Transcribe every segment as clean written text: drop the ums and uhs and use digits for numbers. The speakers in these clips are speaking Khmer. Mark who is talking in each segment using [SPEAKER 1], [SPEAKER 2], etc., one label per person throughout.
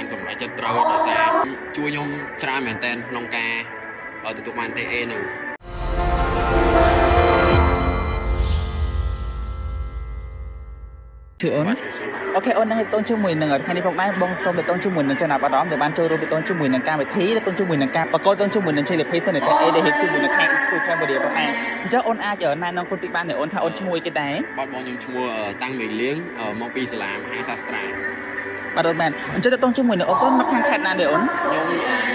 [SPEAKER 1] បានសម្រេចចិត្តត្រូវដោយសារជួយខ្ញុំច្រើនមែនតើក្នុងការទទួលបាន TA នឹង
[SPEAKER 2] คืออ้นโอเคอ้นนั่งต้นชั่วโมงหนึ่งแค่นี้พวกนายบงส่งไปต้นชั่วโมงหนึ่งจะนับอารมณ์เดี๋ยวบ้านโจรูไปต้นชั่วโมงหนึ่งการไปพีและต้นชั่วโมงหนึ่งการประกอบต้นชั่วโมงหนึ่งใช้เลยพีเสนอแต่เอเดเห็นชั่วโมงหนึ่งแข่งคุยแค่บริเวณประมาณเจ้าอ้นอาเจอนายน้องคนติบ้านเนี่ยอ้นถ้าอ้นชั่วโมงกี่ได้
[SPEAKER 1] บอลខ្ញុំឈ្មោះតាំងមីលៀងមកពីសាលាមហាសាស្ត្រា
[SPEAKER 2] มาโดนแมนมันจะต้องชั่วโมงหนึ่งอ้นมาแข่งแค่นั้นเดี๋ยวอ้น
[SPEAKER 1] ខ្ញុំ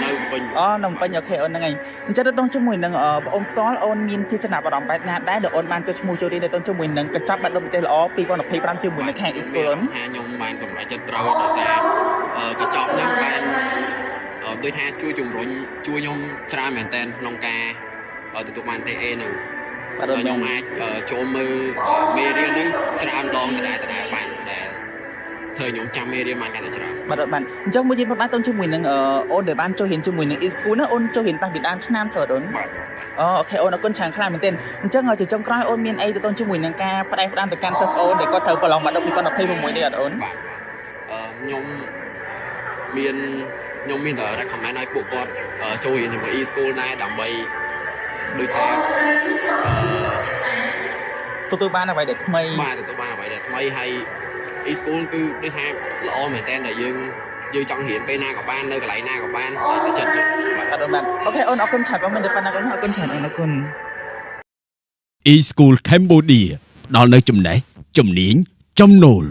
[SPEAKER 1] នៅពេញ
[SPEAKER 2] อ๋อนำไปโอเคอ้นยังไงมันจะต้องชั่วโมงหนึ่งอ้นตอนอ้นมีที่จะนับอารมณ์ไปงานได้เดี๋ยวอ้นบ้านจะชั่วโมงโจดีในต้นชั่วโมงหนึ่งกระจับบัตรลมเตลปีก่อนพีประมาณชั่วโมงหนึ่งแข่งอีสโกลน
[SPEAKER 1] ខ្ញុំបានសម្រេចចិត្តត្រូវដោយសារកញ្ចប់ខ្ញុំបានដូចថាជួយជំរុញជួយខ្ញុំច្រើនមែនតើក្នុងការទទួលបាន TA នឹងខ្ញុំអាចចូលមើលមេរៀនហ្នឹងច្រើនដងដដែលបានដែលធ្វើខ្ញុំចាំមេរៀនបានកាន់តែច្រើន
[SPEAKER 2] បាទបានអញ្ចឹងមួយទៀតបងបានតូនជាមួយនឹងអូនដែលបានចូលរៀនជាមួយនឹង e-school ណាអូនចូលរៀនតាំងពីដើមឆ្នាំទៅអូនអូខេអូនអរគុណច្រើនខ្លាំងមែនទែនអញ្ចឹងជាចុងក្រោយអូនមានអីទៅតូនជាមួយនឹងការផ្ដែផ្ដាំទៅកាន់សិស្សអូនដែលគាត់ត្រូវប្រឡងមកដល់2026នេះអត់អូន
[SPEAKER 1] ខ្ញុំមានតែ recommend ឲ្យពួកគាត់ចូលរៀនជាមួយ e-school ដែរដើម្បីដូចថា
[SPEAKER 2] ទទួលបានអ្វីដែលថ្មី
[SPEAKER 1] បាទទទួលបានអ្វីដែលថ្មីហើយ e-school គឺដូចថាល្អមែនតើដែលយើងចង់រៀនពេលណាក៏បាននៅកន្លែងណាក៏បានស្អីទៅចិត្តយើង
[SPEAKER 2] បាទអរគុណអូខេអូនអរគុណច្រើនបងមិនទៅប៉ុណ្ណាអូនអរគុណច្រើនអរគុណ
[SPEAKER 3] e-school Cambodia ផ្ដល់នូវចំណេះជំនាញចំណូល